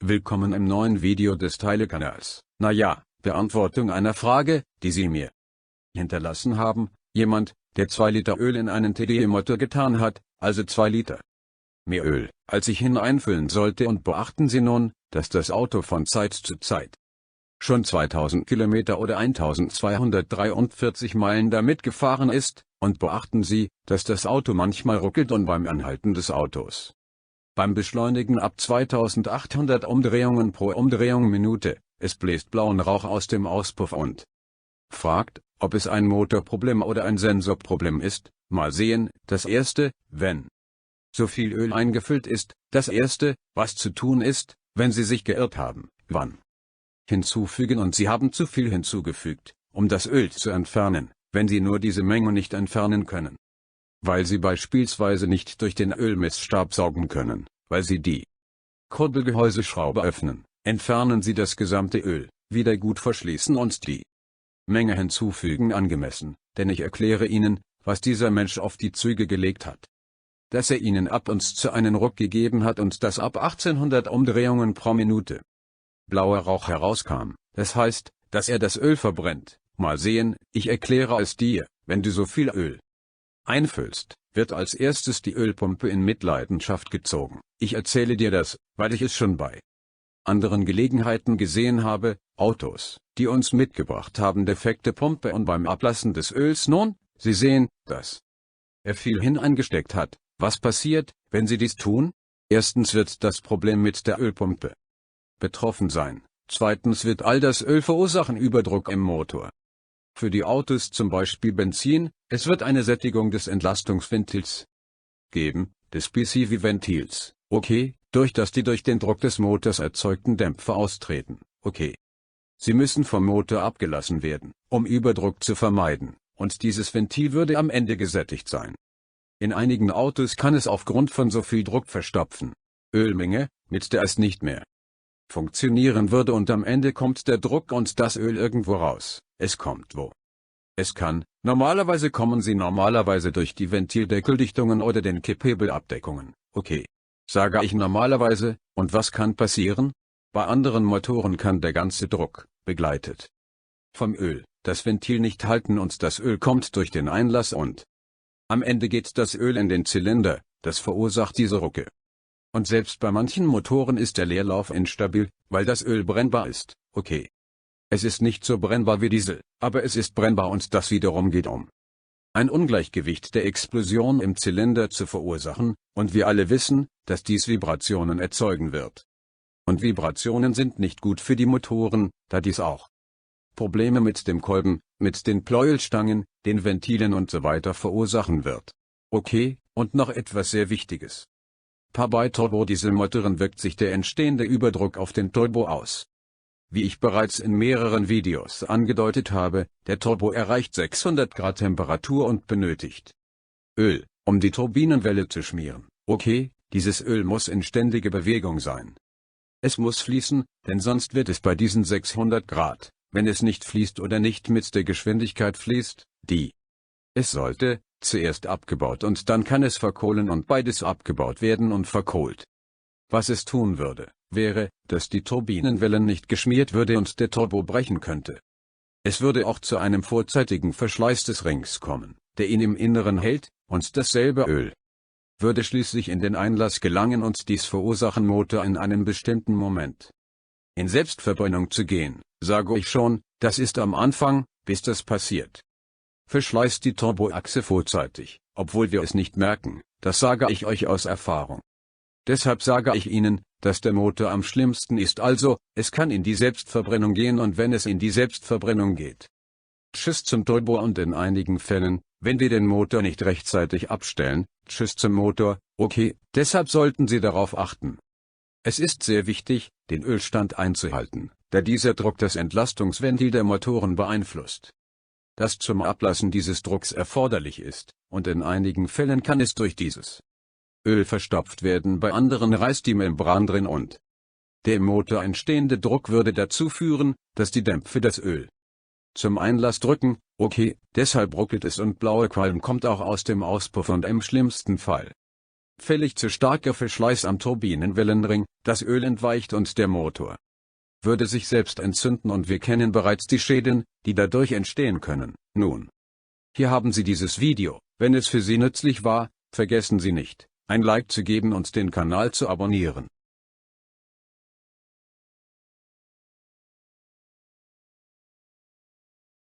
Willkommen im neuen Video des Teilekanals. Naja, Beantwortung einer Frage, die Sie mir hinterlassen haben. Jemand, der 2 Liter Öl in einen TDI-Motor getan hat, also 2 Liter mehr Öl, als ich hineinfüllen sollte, und beachten Sie nun, dass das Auto von Zeit zu Zeit schon 2000 Kilometer oder 1243 Meilen damit gefahren ist, und beachten Sie, dass das Auto manchmal ruckelt und beim Anhalten des Autos beim Beschleunigen ab 2800 Umdrehungen pro Umdrehung-Minute, es bläst blauen Rauch aus dem Auspuff und fragt, ob es ein Motorproblem oder ein Sensorproblem ist. Mal sehen. Das erste, wenn so viel Öl eingefüllt ist, das erste, was zu tun ist, wenn Sie sich geirrt haben, wann hinzufügen und Sie haben zu viel hinzugefügt, um das Öl zu entfernen, wenn Sie nur diese Menge nicht entfernen können, weil Sie beispielsweise nicht durch den Ölmiststab saugen können, weil Sie die Kurbelgehäuseschraube öffnen, entfernen Sie das gesamte Öl, wieder gut verschließen und die Menge hinzufügen angemessen, denn ich erkläre Ihnen, was dieser Mensch auf die Züge gelegt hat. Dass er Ihnen ab und zu einen Ruck gegeben hat und dass ab 1800 Umdrehungen pro Minute blauer Rauch herauskam, das heißt, dass er das Öl verbrennt. Mal sehen, ich erkläre es dir. Wenn du so viel Öl einfüllst, wird als erstes die Ölpumpe in Mitleidenschaft gezogen. Ich erzähle dir das, weil ich es schon bei anderen Gelegenheiten gesehen habe. Autos, die uns mitgebracht haben, defekte Pumpe, und beim Ablassen des Öls nun, Sie sehen, dass er viel hineingesteckt hat. Was passiert, wenn Sie dies tun? Erstens wird das Problem mit der Ölpumpe betroffen sein. Zweitens wird all das Öl verursachen Überdruck im Motor. Für die Autos zum Beispiel Benzin, es wird eine Sättigung des Entlastungsventils geben, des PCV-Ventils, okay, durch das die durch den Druck des Motors erzeugten Dämpfer austreten, okay. Sie müssen vom Motor abgelassen werden, um Überdruck zu vermeiden, und dieses Ventil würde am Ende gesättigt sein. In einigen Autos kann es aufgrund von so viel Druck verstopfen. Ölmenge, mit der es nicht mehr funktionieren würde, und am Ende kommt der Druck und das Öl irgendwo raus. Es kommt wo es kann. Normalerweise kommen sie durch die Ventildeckeldichtungen oder den Kipphebelabdeckungen. Okay. Sage ich normalerweise, und was kann passieren? Bei anderen Motoren kann der ganze Druck, begleitet vom Öl, das Ventil nicht halten und das Öl kommt durch den Einlass und am Ende geht das Öl in den Zylinder, das verursacht diese Rucke. Und selbst bei manchen Motoren ist der Leerlauf instabil, weil das Öl brennbar ist, okay. Es ist nicht so brennbar wie Diesel, aber es ist brennbar, und das wiederum geht ein Ungleichgewicht der Explosion im Zylinder zu verursachen, und wir alle wissen, dass dies Vibrationen erzeugen wird. Und Vibrationen sind nicht gut für die Motoren, da dies auch Probleme mit dem Kolben, mit den Pleuelstangen, den Ventilen und so weiter verursachen wird. Okay, und noch etwas sehr Wichtiges. Bei Turbodieselmotoren wirkt sich der entstehende Überdruck auf den Turbo aus. Wie ich bereits in mehreren Videos angedeutet habe, der Turbo erreicht 600 Grad Temperatur und benötigt Öl, um die Turbinenwelle zu schmieren. Okay, dieses Öl muss in ständiger Bewegung sein. Es muss fließen, denn sonst wird es bei diesen 600 Grad, wenn es nicht fließt oder nicht mit der Geschwindigkeit fließt, die es sollte, zuerst abgebaut, und dann kann es verkohlen und beides abgebaut werden und verkohlt. Was es tun würde, wäre, dass die Turbinenwelle nicht geschmiert würde und der Turbo brechen könnte. Es würde auch zu einem vorzeitigen Verschleiß des Rings kommen, der ihn im Inneren hält, und dasselbe Öl würde schließlich in den Einlass gelangen und dies verursachen Motor in einem bestimmten Moment in Selbstverbrennung zu gehen. Sage ich schon, das ist am Anfang, bis das passiert. Verschleißt die Turboachse vorzeitig, obwohl wir es nicht merken, das sage ich euch aus Erfahrung. Deshalb sage ich Ihnen, dass der Motor am schlimmsten ist, also, es kann in die Selbstverbrennung gehen, und wenn es in die Selbstverbrennung geht, tschüss zum Turbo, und in einigen Fällen, wenn wir den Motor nicht rechtzeitig abstellen, tschüss zum Motor, okay, deshalb sollten Sie darauf achten. Es ist sehr wichtig, den Ölstand einzuhalten, da dieser Druck das Entlastungsventil der Motoren beeinflusst, das zum Ablassen dieses Drucks erforderlich ist, und in einigen Fällen kann es durch dieses Öl verstopft werden, bei anderen reißt die Membran drin, und der im Motor entstehende Druck würde dazu führen, dass die Dämpfe das Öl zum Einlass drücken, okay, deshalb ruckelt es und blaue Qualm kommt auch aus dem Auspuff, und im schlimmsten Fall Fällig zu starker Verschleiß am Turbinenwellenring, das Öl entweicht und der Motor würde sich selbst entzünden und wir kennen bereits die Schäden, die dadurch entstehen können. Nun, hier haben Sie dieses Video. Wenn es für Sie nützlich war, vergessen Sie nicht, ein Like zu geben und den Kanal zu abonnieren.